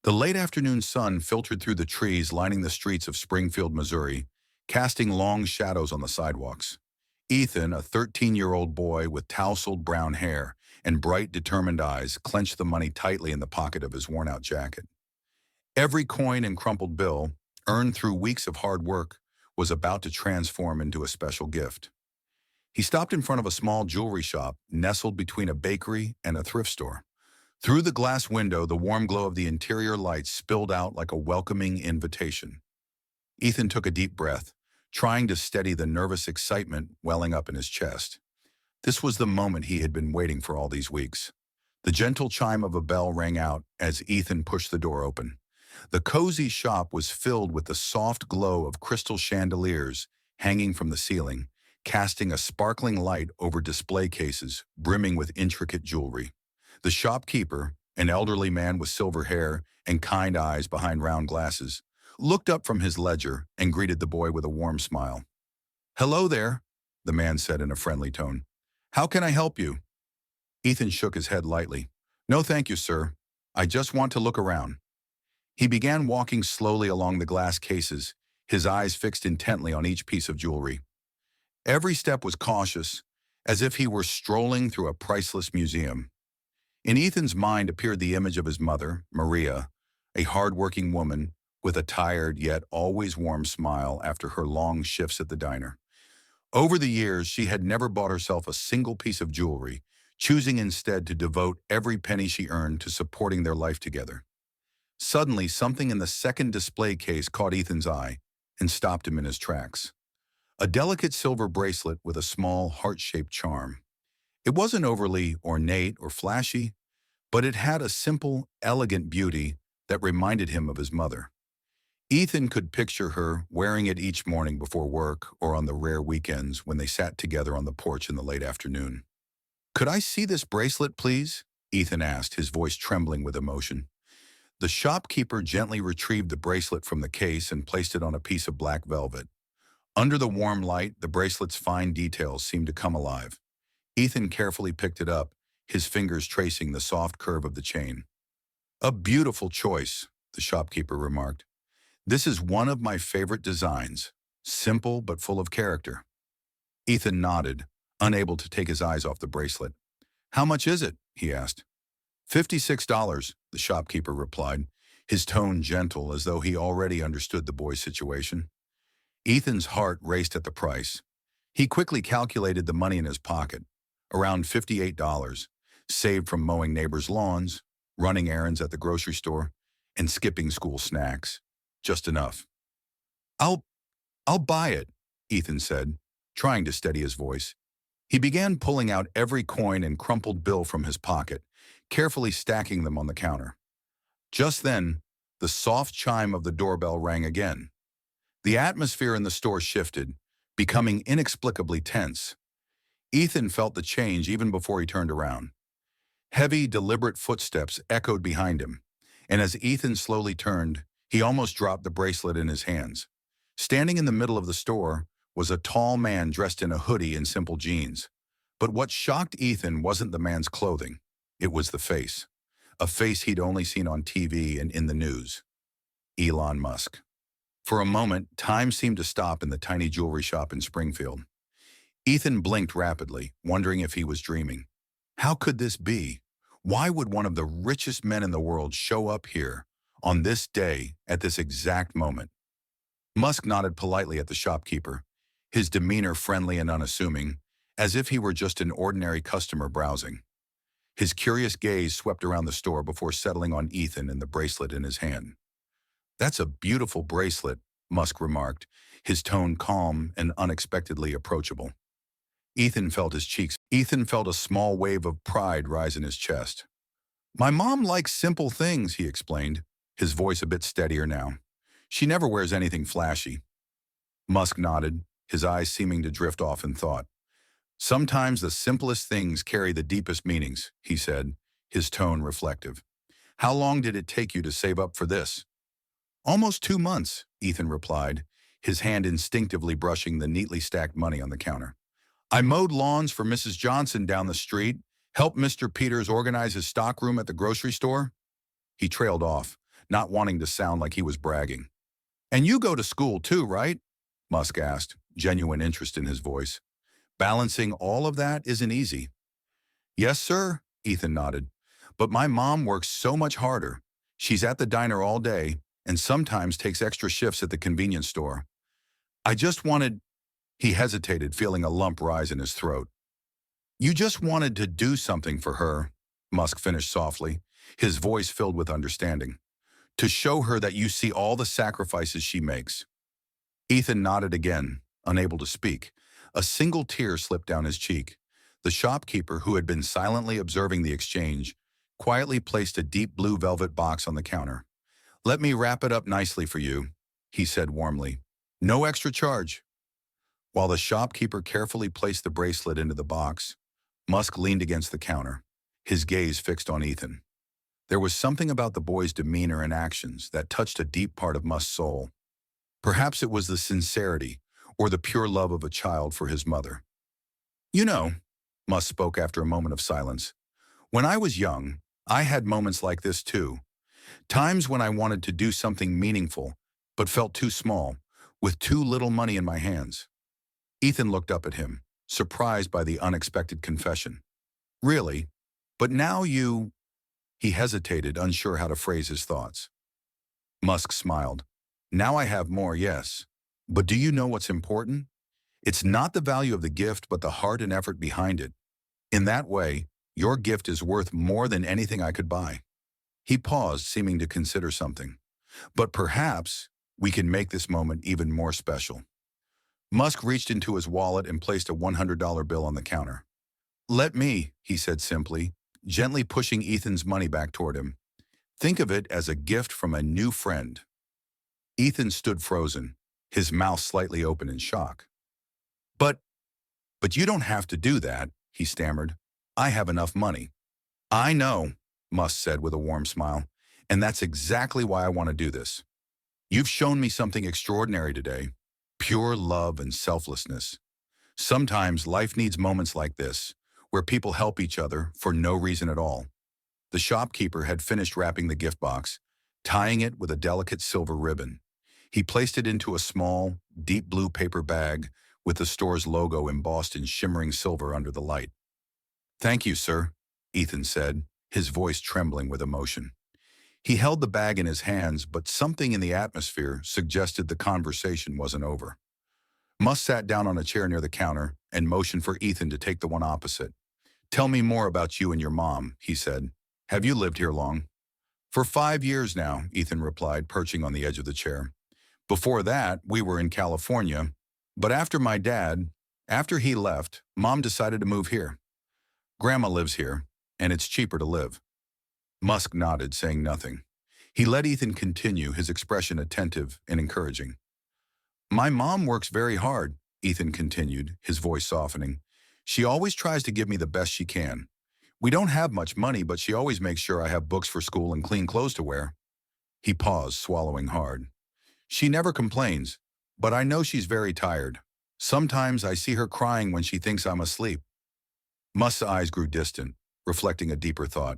The late afternoon sun filtered through the trees lining the streets of Springfield, Missouri, casting long shadows on the sidewalks. Ethan, a 13-year-old boy with tousled brown hair and bright, determined eyes, clenched the money tightly in the pocket of his worn-out jacket. Every coin and crumpled bill, earned through weeks of hard work, was about to transform into a special gift. He stopped in front of a small jewelry shop nestled between a bakery and a thrift store. Through the glass window, the warm glow of the interior lights spilled out like a welcoming invitation. Ethan took a deep breath, trying to steady the nervous excitement welling up in his chest. This was the moment he had been waiting for all these weeks. The gentle chime of a bell rang out as Ethan pushed the door open. The cozy shop was filled with the soft glow of crystal chandeliers hanging from the ceiling, casting a sparkling light over display cases brimming with intricate jewelry. The shopkeeper, an elderly man with silver hair and kind eyes behind round glasses, looked up from his ledger and greeted the boy with a warm smile. "Hello there," the man said in a friendly tone. "How can I help you?" Ethan shook his head lightly. "No, thank you, sir. I just want to look around." He began walking slowly along the glass cases, his eyes fixed intently on each piece of jewelry. Every step was cautious, as if he were strolling through a priceless museum. In Ethan's mind appeared the image of his mother, Maria, a hard-working woman with a tired yet always warm smile after her long shifts at the diner. Over the years, she had never bought herself a single piece of jewelry, choosing instead to devote every penny she earned to supporting their life together. Suddenly, something in the second display case caught Ethan's eye and stopped him in his tracks. A delicate silver bracelet with a small heart-shaped charm. It wasn't overly ornate or flashy, but it had a simple, elegant beauty that reminded him of his mother. Ethan could picture her wearing it each morning before work or on the rare weekends when they sat together on the porch in the late afternoon. "Could I see this bracelet, please?" Ethan asked, his voice trembling with emotion. The shopkeeper gently retrieved the bracelet from the case and placed it on a piece of black velvet. Under the warm light, the bracelet's fine details seemed to come alive. Ethan carefully picked it up, his fingers tracing the soft curve of the chain. "A beautiful choice," the shopkeeper remarked. "This is one of my favorite designs, simple but full of character." Ethan nodded, unable to take his eyes off the bracelet. "How much is it?" he asked. $56, the shopkeeper replied, his tone gentle as though he already understood the boy's situation. Ethan's heart raced at the price. He quickly calculated the money in his pocket, around $58, saved from mowing neighbors' lawns, running errands at the grocery store, and skipping school snacks. Just enough. I'll buy it," Ethan said, trying to steady his voice. He began pulling out every coin and crumpled bill from his pocket, carefully stacking them on the counter. Just then, the soft chime of the doorbell rang again. The atmosphere in the store shifted, becoming inexplicably tense. Ethan felt the change even before he turned around. Heavy, deliberate footsteps echoed behind him, and as Ethan slowly turned, he almost dropped the bracelet in his hands. Standing in the middle of the store was a tall man dressed in a hoodie and simple jeans. But what shocked Ethan wasn't the man's clothing. It was the face. A face he'd only seen on TV and in the news. Elon Musk. For a moment, time seemed to stop in the tiny jewelry shop in Springfield. Ethan blinked rapidly, wondering if he was dreaming. How could this be? Why would one of the richest men in the world show up here, on this day, at this exact moment? Musk nodded politely at the shopkeeper, his demeanor friendly and unassuming, as if he were just an ordinary customer browsing. His curious gaze swept around the store before settling on Ethan and the bracelet in his hand. "That's a beautiful bracelet," Musk remarked, his tone calm and unexpectedly approachable. Ethan felt a small wave of pride rise in his chest. "My mom likes simple things," he explained, his voice a bit steadier now. "She never wears anything flashy." Musk nodded, his eyes seeming to drift off in thought. "Sometimes the simplest things carry the deepest meanings," he said, his tone reflective. "How long did it take you to save up for this?" "Almost 2 months," Ethan replied, his hand instinctively brushing the neatly stacked money on the counter. "I mowed lawns for Mrs. Johnson down the street, helped Mr. Peters organize his stockroom at the grocery store." He trailed off, not wanting to sound like he was bragging. And you go to school too, right? Musk asked, genuine interest in his voice. Balancing all of that isn't easy. Yes, sir, Ethan nodded. But my mom works so much harder. She's at the diner all day and sometimes takes extra shifts at the convenience store. I just wanted, he hesitated, feeling a lump rise in his throat. You just wanted to do something for her, Musk finished softly, his voice filled with understanding. To show her that you see all the sacrifices she makes. Ethan nodded again, unable to speak. A single tear slipped down his cheek. The shopkeeper, who had been silently observing the exchange, quietly placed a deep blue velvet box on the counter. Let me wrap it up nicely for you, he said warmly. No extra charge. While the shopkeeper carefully placed the bracelet into the box, Musk leaned against the counter, his gaze fixed on Ethan. There was something about the boy's demeanor and actions that touched a deep part of Musk's soul. Perhaps it was the sincerity or the pure love of a child for his mother. You know, Musk spoke after a moment of silence, when I was young, I had moments like this too. Times when I wanted to do something meaningful, but felt too small, with too little money in my hands. Ethan looked up at him, surprised by the unexpected confession. Really? But now you... He hesitated, unsure how to phrase his thoughts. Musk smiled. Now I have more, yes. But do you know what's important? It's not the value of the gift, but the heart and effort behind it. In that way, your gift is worth more than anything I could buy. He paused, seeming to consider something. But perhaps we can make this moment even more special. Musk reached into his wallet and placed a $100 bill on the counter. Let me, he said simply, gently pushing Ethan's money back toward him. Think of it as a gift from a new friend. Ethan stood frozen, his mouth slightly open in shock. But you don't have to do that, he stammered. I have enough money. I know, Musk said with a warm smile, and that's exactly why I want to do this. You've shown me something extraordinary today, pure love and selflessness. Sometimes life needs moments like this, where people help each other for no reason at all. The shopkeeper had finished wrapping the gift box, tying it with a delicate silver ribbon. He placed it into a small, deep blue paper bag with the store's logo embossed in shimmering silver under the light. Thank you, sir, Ethan said, his voice trembling with emotion. He held the bag in his hands, but something in the atmosphere suggested the conversation wasn't over. Musk sat down on a chair near the counter and motioned for Ethan to take the one opposite. Tell me more about you and your mom, he said. Have you lived here long? For 5 years now, Ethan replied, perching on the edge of the chair. Before that, we were in California, but after he left, Mom decided to move here. Grandma lives here, and it's cheaper to live. Musk nodded, saying nothing. He let Ethan continue, his expression attentive and encouraging. My mom works very hard, Ethan continued, his voice softening. She always tries to give me the best she can. We don't have much money, but she always makes sure I have books for school and clean clothes to wear. He paused, swallowing hard. She never complains, but I know she's very tired. Sometimes I see her crying when she thinks I'm asleep. Musk's eyes grew distant, reflecting a deeper thought.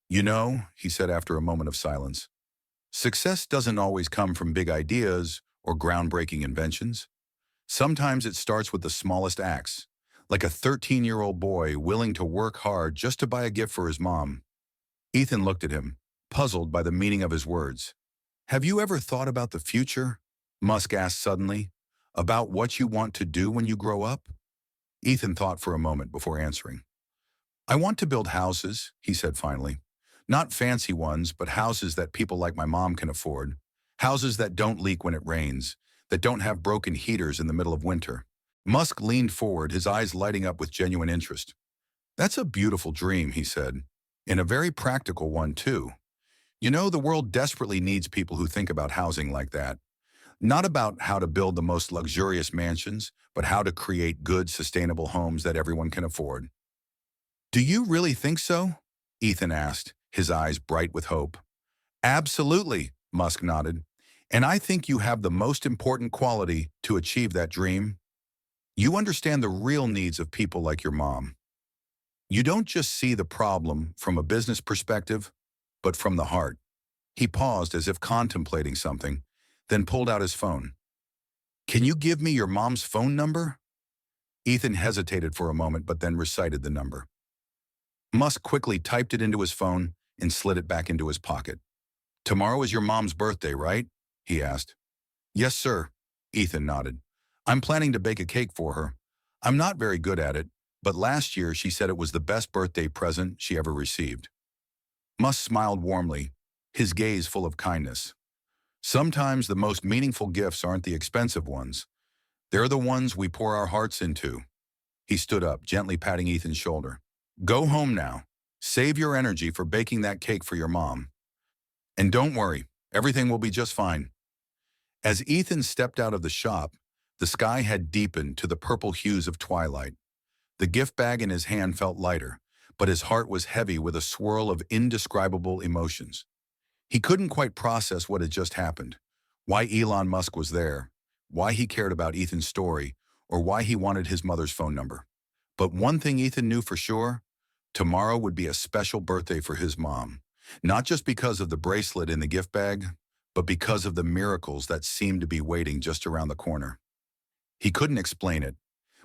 You know, he said after a moment of silence, success doesn't always come from big ideas or groundbreaking inventions. Sometimes it starts with the smallest acts, like a 13-year-old boy willing to work hard just to buy a gift for his mom. Ethan looked at him, puzzled by the meaning of his words. Have you ever thought about the future? Musk asked suddenly. About what you want to do when you grow up? Ethan thought for a moment before answering. I want to build houses, he said finally. Not fancy ones, but houses that people like my mom can afford. Houses that don't leak when it rains, that don't have broken heaters in the middle of winter. Musk leaned forward, his eyes lighting up with genuine interest. That's a beautiful dream, he said, and a very practical one, too. You know, the world desperately needs people who think about housing like that. Not about how to build the most luxurious mansions, but how to create good, sustainable homes that everyone can afford. Do you really think so? Ethan asked, his eyes bright with hope. Absolutely, Musk nodded. And I think you have the most important quality to achieve that dream. You understand the real needs of people like your mom. You don't just see the problem from a business perspective, but from the heart. He paused as if contemplating something, then pulled out his phone. Can you give me your mom's phone number? Ethan hesitated for a moment but then recited the number. Musk quickly typed it into his phone and slid it back into his pocket. Tomorrow is your mom's birthday, right? He asked. Yes, sir, Ethan nodded. I'm planning to bake a cake for her. I'm not very good at it, but last year she said it was the best birthday present she ever received. Musk smiled warmly, his gaze full of kindness. Sometimes the most meaningful gifts aren't the expensive ones. They're the ones we pour our hearts into. He stood up, gently patting Ethan's shoulder. Go home now. Save your energy for baking that cake for your mom. And don't worry, everything will be just fine. As Ethan stepped out of the shop, the sky had deepened to the purple hues of twilight. The gift bag in his hand felt lighter, but his heart was heavy with a swirl of indescribable emotions. He couldn't quite process what had just happened, why Elon Musk was there, why he cared about Ethan's story, or why he wanted his mother's phone number. But one thing Ethan knew for sure, tomorrow would be a special birthday for his mom, not just because of the bracelet in the gift bag, but because of the miracles that seemed to be waiting just around the corner. He couldn't explain it,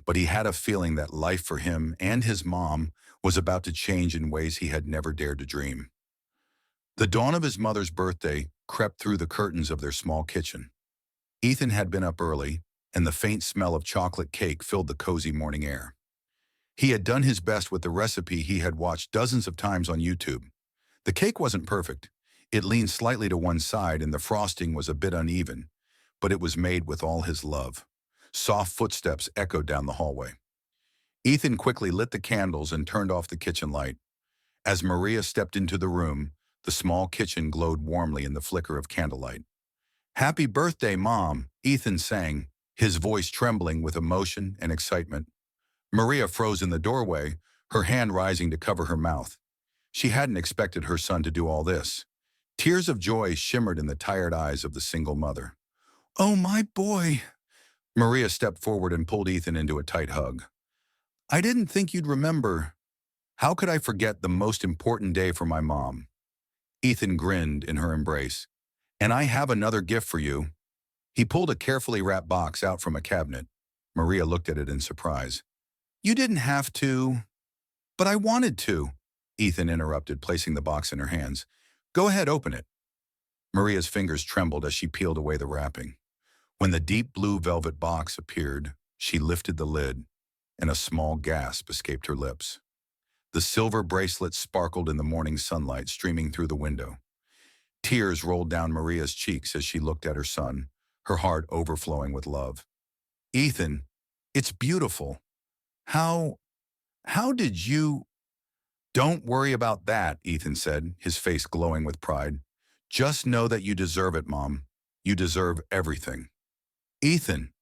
but he had a feeling that life for him and his mom was about to change in ways he had never dared to dream. The dawn of his mother's birthday crept through the curtains of their small kitchen. Ethan had been up early, and the faint smell of chocolate cake filled the cozy morning air. He had done his best with the recipe he had watched dozens of times on YouTube. The cake wasn't perfect. It leaned slightly to one side and the frosting was a bit uneven, but it was made with all his love. Soft footsteps echoed down the hallway. Ethan quickly lit the candles and turned off the kitchen light. As Maria stepped into the room, the small kitchen glowed warmly in the flicker of candlelight. Happy birthday, Mom, Ethan sang, his voice trembling with emotion and excitement. Maria froze in the doorway, her hand rising to cover her mouth. She hadn't expected her son to do all this. Tears of joy shimmered in the tired eyes of the single mother. Oh, my boy. Maria stepped forward and pulled Ethan into a tight hug. I didn't think you'd remember. How could I forget the most important day for my mom? Ethan grinned in her embrace. And I have another gift for you. He pulled a carefully wrapped box out from a cabinet. Maria looked at it in surprise. You didn't have to. But I wanted to, Ethan interrupted, placing the box in her hands. Go ahead, open it. Maria's fingers trembled as she peeled away the wrapping. When the deep blue velvet box appeared, she lifted the lid, and a small gasp escaped her lips. The silver bracelet sparkled in the morning sunlight streaming through the window. Tears rolled down Maria's cheeks as she looked at her son, her heart overflowing with love. Ethan, it's beautiful. How did you... Don't worry about that, Ethan said, his face glowing with pride. Just know that you deserve it, Mom. You deserve everything. Ethan,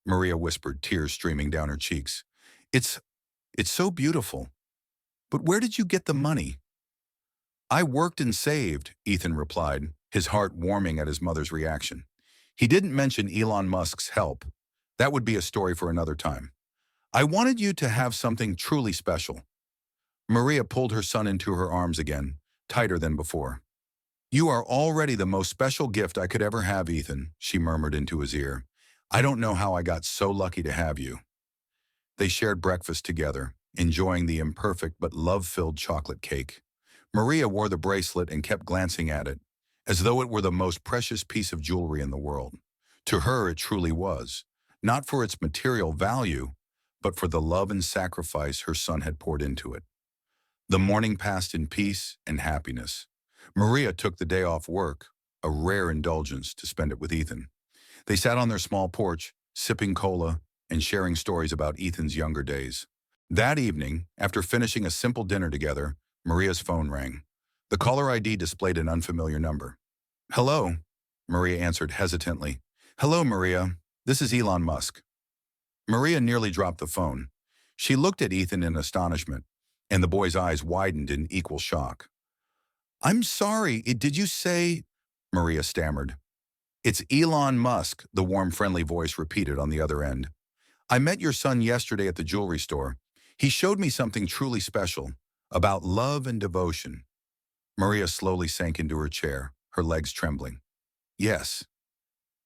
Maria whispered, tears streaming down her cheeks. It's so beautiful. But where did you get the money? I worked and saved, Ethan replied, his heart warming at his mother's reaction. He didn't mention Elon Musk's help. That would be a story for another time. I wanted you to have something truly special. Maria pulled her son into her arms again, tighter than before. You are already the most special gift I could ever have, Ethan, she murmured into his ear. I don't know how I got so lucky to have you. They shared breakfast together, enjoying the imperfect but love-filled chocolate cake. Maria wore the bracelet and kept glancing at it, as though it were the most precious piece of jewelry in the world. To her, it truly was, not for its material value, but for the love and sacrifice her son had poured into it. The morning passed in peace and happiness. Maria took the day off work, a rare indulgence, to spend it with Ethan. They sat on their small porch, sipping cola and sharing stories about Ethan's younger days. That evening, after finishing a simple dinner together, Maria's phone rang. The caller ID displayed an unfamiliar number. Hello, Maria answered hesitantly. Hello, Maria. This is Elon Musk. Maria nearly dropped the phone. She looked at Ethan in astonishment, and the boy's eyes widened in equal shock. I'm sorry, did you say... Maria stammered. It's Elon Musk, the warm, friendly voice repeated on the other end. I met your son yesterday at the jewelry store. He showed me something truly special, about love and devotion. Maria slowly sank into her chair, her legs trembling. Yes,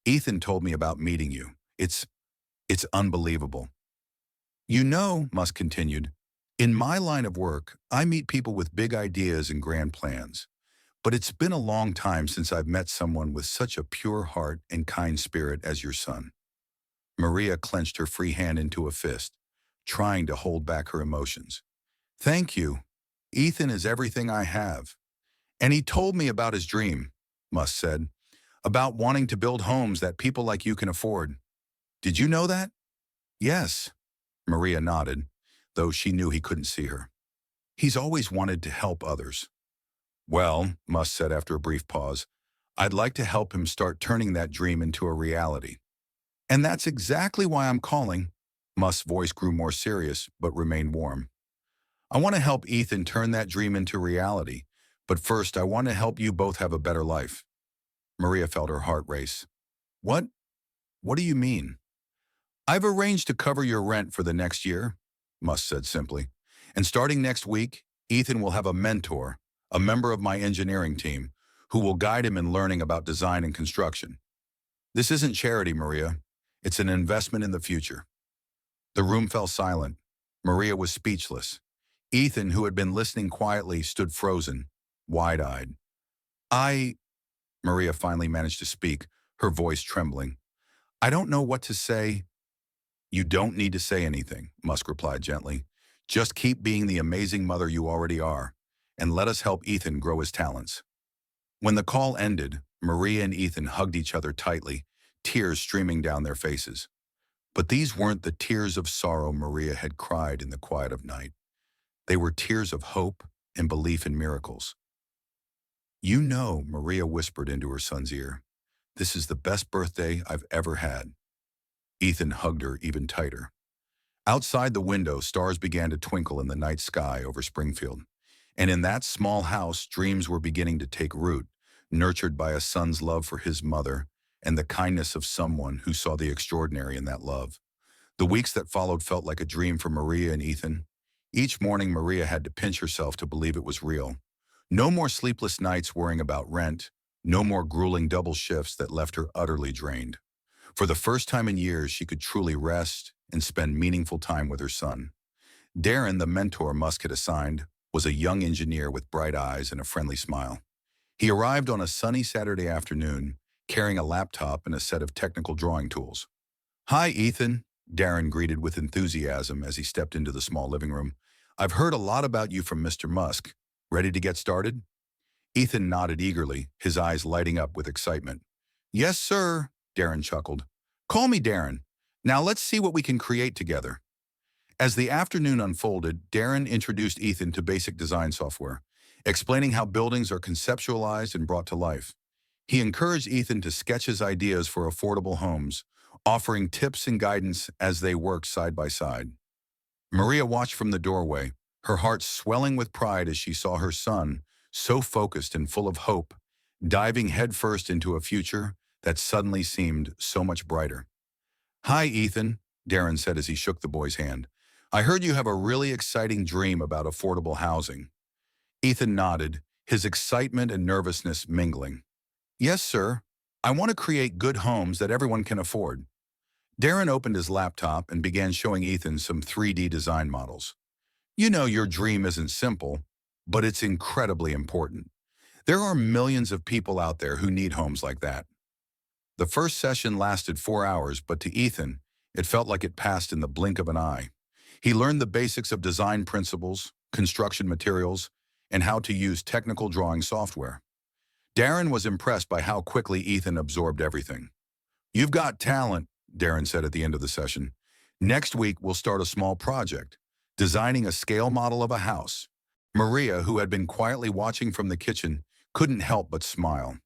Ethan told me about meeting you. It's unbelievable. You know, Musk continued, in my line of work, I meet people with big ideas and grand plans. But it's been a long time since I've met someone with such a pure heart and kind spirit as your son. Maria clenched her free hand into a fist, trying to hold back her emotions. Thank you. Ethan is everything I have. And he told me about his dream, Musk said, about wanting to build homes that people like you can afford. Did you know that? Yes, Maria nodded, though she knew he couldn't see her. He's always wanted to help others. Well, Musk said after a brief pause, I'd like to help him start turning that dream into a reality. And that's exactly why I'm calling. Musk's voice grew more serious, but remained warm. I want to help Ethan turn that dream into reality, but first I want to help you both have a better life. Maria felt her heart race. What? What do you mean? I've arranged to cover your rent for the next year, Musk said simply. And starting next week, Ethan will have a mentor, a member of my engineering team, who will guide him in learning about design and construction. This isn't charity, Maria. It's an investment in the future. The room fell silent. Maria was speechless. Ethan, who had been listening quietly, stood frozen, wide-eyed. Maria finally managed to speak, her voice trembling. I don't know what to say. You don't need to say anything, Musk replied gently. Just keep being the amazing mother you already are, and let us help Ethan grow his talents. When the call ended, Maria and Ethan hugged each other tightly, tears streaming down their faces. But these weren't the tears of sorrow Maria had cried in the quiet of night. They were tears of hope and belief in miracles. You know, Maria whispered into her son's ear, this is the best birthday I've ever had. Ethan hugged her even tighter. Outside the window, stars began to twinkle in the night sky over Springfield. And in that small house, dreams were beginning to take root, nurtured by a son's love for his mother and the kindness of someone who saw the extraordinary in that love. The weeks that followed felt like a dream for Maria and Ethan. Each morning, Maria had to pinch herself to believe it was real. No more sleepless nights worrying about rent, no more grueling double shifts that left her utterly drained. For the first time in years, she could truly rest and spend meaningful time with her son. Darren, the mentor Musk had assigned, was a young engineer with bright eyes and a friendly smile. He arrived on a sunny Saturday afternoon, carrying a laptop and a set of technical drawing tools. Hi, Ethan, Darren greeted with enthusiasm as he stepped into the small living room. I've heard a lot about you from Mr. Musk. Ready to get started? Ethan nodded eagerly, his eyes lighting up with excitement. Yes, sir, Darren chuckled. Call me Darren. Now let's see what we can create together. As the afternoon unfolded, Darren introduced Ethan to basic design software, explaining how buildings are conceptualized and brought to life. He encouraged Ethan to sketch his ideas for affordable homes, offering tips and guidance as they worked side by side. Maria watched from the doorway, her heart swelling with pride as she saw her son, so focused and full of hope, diving headfirst into a future that suddenly seemed so much brighter. Hi, Ethan, Darren said as he shook the boy's hand. I heard you have a really exciting dream about affordable housing. Ethan nodded, his excitement and nervousness mingling. Yes, sir. I want to create good homes that everyone can afford. Darren opened his laptop and began showing Ethan some 3D design models. You know your dream isn't simple, but it's incredibly important. There are millions of people out there who need homes like that. The first session lasted 4 hours, but to Ethan, it felt like it passed in the blink of an eye. He learned the basics of design principles, construction materials, and how to use technical drawing software. Darren was impressed by how quickly Ethan absorbed everything. You've got talent, Darren said at the end of the session. Next week, we'll start a small project, designing a scale model of a house. Maria, who had been quietly watching from the kitchen, couldn't help but smile.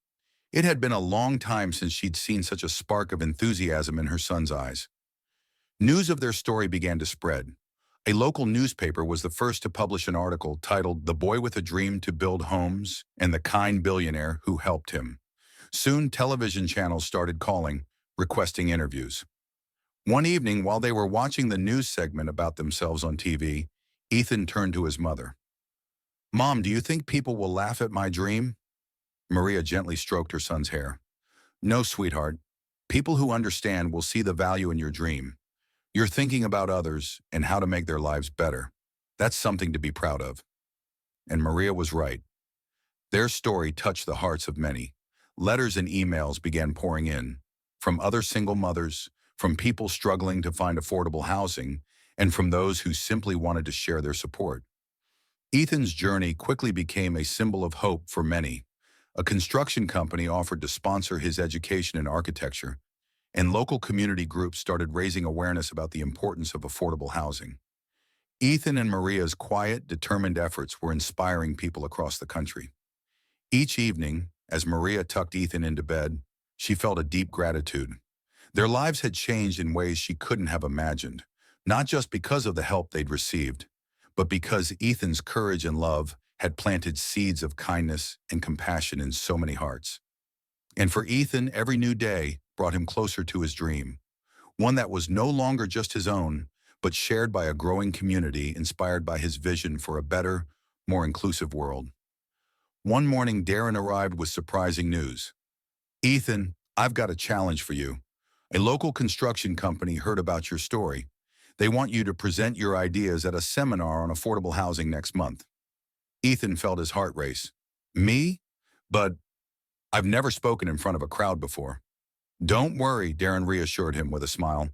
It had been a long time since she'd seen such a spark of enthusiasm in her son's eyes. News of their story began to spread. A local newspaper was the first to publish an article titled "The Boy with a Dream to Build Homes and the Kind Billionaire Who Helped Him." Soon, television channels started calling, requesting interviews. One evening, while they were watching the news segment about themselves on TV, Ethan turned to his mother. Mom, do you think people will laugh at my dream? Maria gently stroked her son's hair. No, sweetheart. People who understand will see the value in your dream. You're thinking about others and how to make their lives better. That's something to be proud of. And Maria was right. Their story touched the hearts of many. Letters and emails began pouring in, from other single mothers, from people struggling to find affordable housing, and from those who simply wanted to share their support. Ethan's journey quickly became a symbol of hope for many. A construction company offered to sponsor his education in architecture, and local community groups started raising awareness about the importance of affordable housing. Ethan and Maria's quiet, determined efforts were inspiring people across the country. Each evening, as Maria tucked Ethan into bed, she felt a deep gratitude. Their lives had changed in ways she couldn't have imagined, not just because of the help they'd received, but because Ethan's courage and love had planted seeds of kindness and compassion in so many hearts. And for Ethan, every new day brought him closer to his dream, one that was no longer just his own, but shared by a growing community inspired by his vision for a better, more inclusive world. One morning, Darren arrived with surprising news. Ethan, I've got a challenge for you. A local construction company heard about your story. They want you to present your ideas at a seminar on affordable housing next month. Ethan felt his heart race. Me? But I've never spoken in front of a crowd before. Don't worry, Darren reassured him with a smile.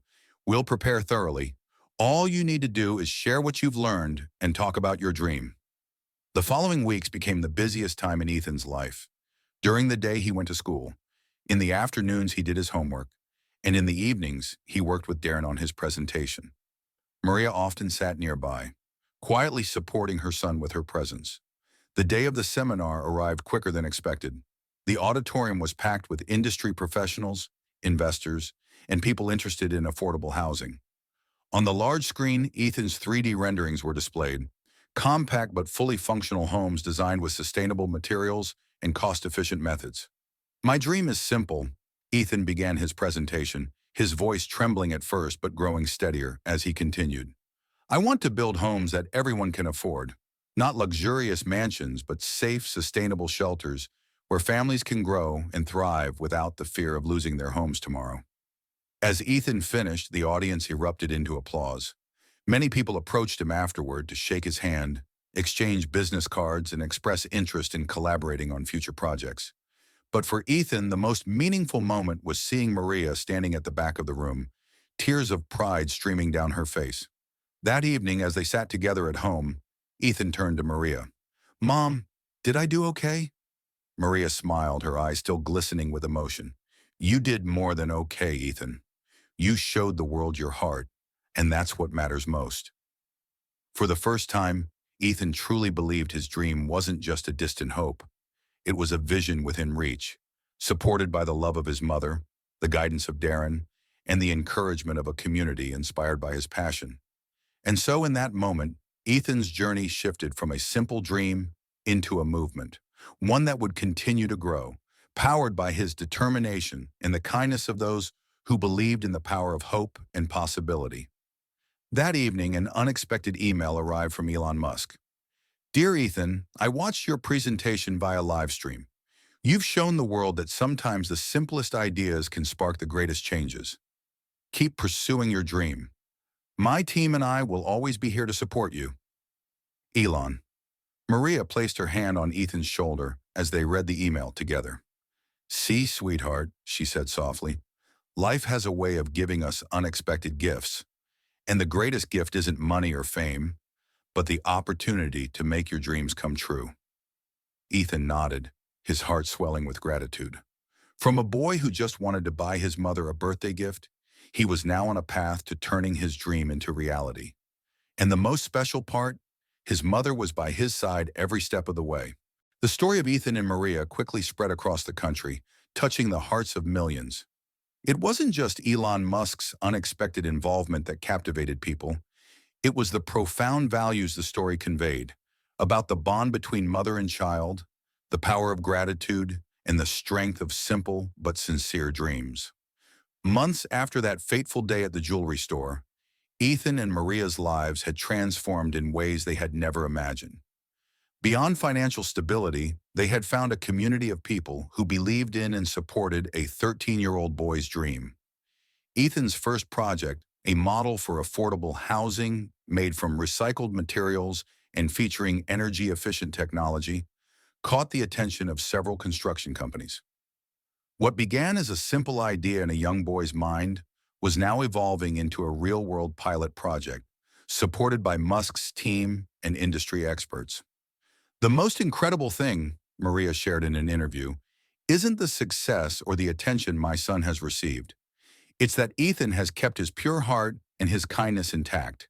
We'll prepare thoroughly. All you need to do is share what you've learned and talk about your dream. The following weeks became the busiest time in Ethan's life. During the day, he went to school. In the afternoons, he did his homework. And in the evenings, he worked with Darren on his presentation. Maria often sat nearby, quietly supporting her son with her presence. The day of the seminar arrived quicker than expected. The auditorium was packed with industry professionals, investors, and people interested in affordable housing. On the large screen, Ethan's 3D renderings were displayed, compact but fully functional homes designed with sustainable materials and cost-efficient methods. My dream is simple, Ethan began his presentation, his voice trembling at first but growing steadier as he continued. I want to build homes that everyone can afford, not luxurious mansions but safe, sustainable shelters where families can grow and thrive without the fear of losing their homes tomorrow. As Ethan finished, the audience erupted into applause. Many people approached him afterward to shake his hand, exchange business cards, and express interest in collaborating on future projects. But for Ethan, the most meaningful moment was seeing Maria standing at the back of the room, tears of pride streaming down her face. That evening, as they sat together at home, Ethan turned to Maria. Mom, did I do okay? Maria smiled, her eyes still glistening with emotion. You did more than okay, Ethan. You showed the world your heart, and that's what matters most. For the first time, Ethan truly believed his dream wasn't just a distant hope. It was a vision within reach, supported by the love of his mother, the guidance of Darren, and the encouragement of a community inspired by his passion. And so in that moment, Ethan's journey shifted from a simple dream into a movement, one that would continue to grow, powered by his determination and the kindness of those who believed in the power of hope and possibility. That evening, an unexpected email arrived from Elon Musk. Dear Ethan, I watched your presentation via live stream. You've shown the world that sometimes the simplest ideas can spark the greatest changes. Keep pursuing your dream. My team and I will always be here to support you. Elon. Maria placed her hand on Ethan's shoulder as they read the email together. See, sweetheart, she said softly, life has a way of giving us unexpected gifts. And the greatest gift isn't money or fame, but the opportunity to make your dreams come true. Ethan nodded, his heart swelling with gratitude. From a boy who just wanted to buy his mother a birthday gift, he was now on a path to turning his dream into reality. And the most special part, his mother was by his side every step of the way. The story of Ethan and Maria quickly spread across the country, touching the hearts of millions. It wasn't just Elon Musk's unexpected involvement that captivated people. It was the profound values the story conveyed, about the bond between mother and child, the power of gratitude, and the strength of simple but sincere dreams. Months after that fateful day at the jewelry store, Ethan and Maria's lives had transformed in ways they had never imagined. Beyond financial stability, they had found a community of people who believed in and supported a 13-year-old boy's dream. Ethan's first project, a model for affordable housing made from recycled materials and featuring energy-efficient technology, caught the attention of several construction companies. What began as a simple idea in a young boy's mind was now evolving into a real-world pilot project, supported by Musk's team and industry experts. The most incredible thing, Maria shared in an interview, isn't the success or the attention my son has received. It's that Ethan has kept his pure heart and his kindness intact.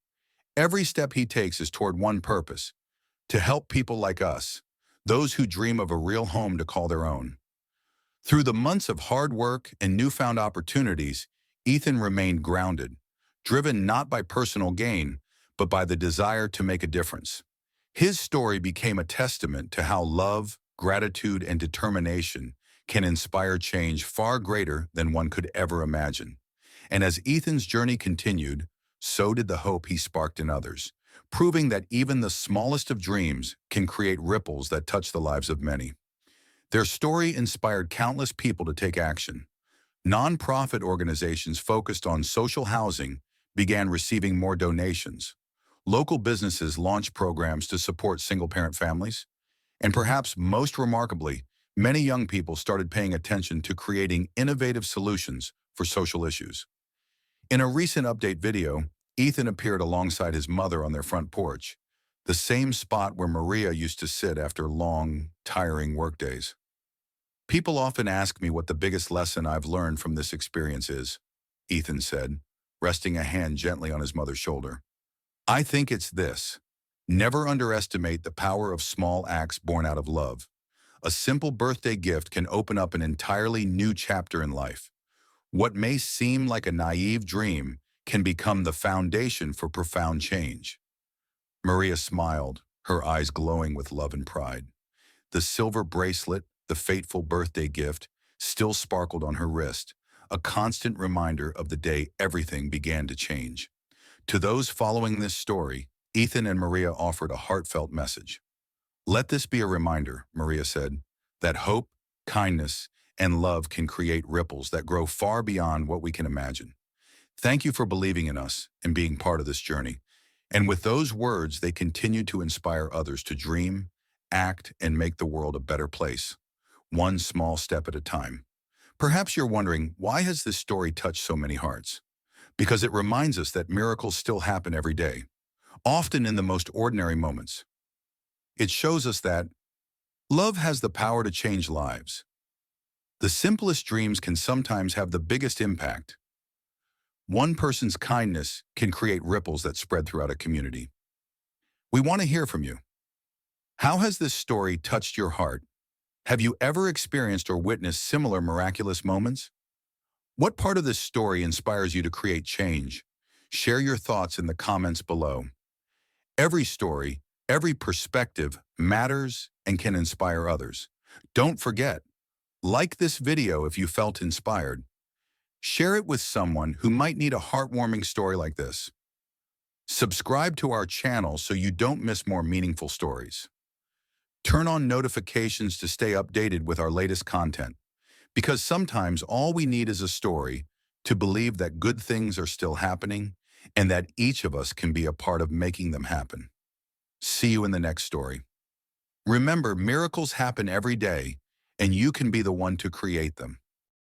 Every step he takes is toward one purpose: to help people like us, those who dream of a real home to call their own. Through the months of hard work and newfound opportunities, Ethan remained grounded, driven not by personal gain, but by the desire to make a difference. His story became a testament to how love, gratitude, and determination can inspire change far greater than one could ever imagine. And as Ethan's journey continued, so did the hope he sparked in others, proving that even the smallest of dreams can create ripples that touch the lives of many. Their story inspired countless people to take action. Nonprofit organizations focused on social housing began receiving more donations. Local businesses launched programs to support single-parent families. And perhaps most remarkably, many young people started paying attention to creating innovative solutions for social issues. In a recent update video, Ethan appeared alongside his mother on their front porch, the same spot where Maria used to sit after long, tiring workdays. People often ask me what the biggest lesson I've learned from this experience is, Ethan said, resting a hand gently on his mother's shoulder. I think it's this: never underestimate the power of small acts born out of love. A simple birthday gift can open up an entirely new chapter in life. What may seem like a naive dream can become the foundation for profound change. Maria smiled, her eyes glowing with love and pride. The silver bracelet, the fateful birthday gift, still sparkled on her wrist, a constant reminder of the day everything began to change. To those following this story, Ethan and Maria offered a heartfelt message. Let this be a reminder, Maria said, that hope, kindness, and love can create ripples that grow far beyond what we can imagine. Thank you for believing in us and being part of this journey. And with those words, they continued to inspire others to dream, act, and make the world a better place, one small step at a time. Perhaps you're wondering, why has this story touched so many hearts? Because it reminds us that miracles still happen every day, often in the most ordinary moments. It shows us that love has the power to change lives. The simplest dreams can sometimes have the biggest impact. One person's kindness can create ripples that spread throughout a community. We want to hear from you. How has this story touched your heart? Have you ever experienced or witnessed similar miraculous moments? What part of this story inspires you to create change? Share your thoughts in the comments below. Every story, every perspective matters and can inspire others. Don't forget, like this video if you felt inspired. Share it with someone who might need a heartwarming story like this. Subscribe to our channel so you don't miss more meaningful stories. Turn on notifications to stay updated with our latest content, because sometimes all we need is a story to believe that good things are still happening and that each of us can be a part of making them happen. See you in the next story. Remember, miracles happen every day, and you can be the one to create them.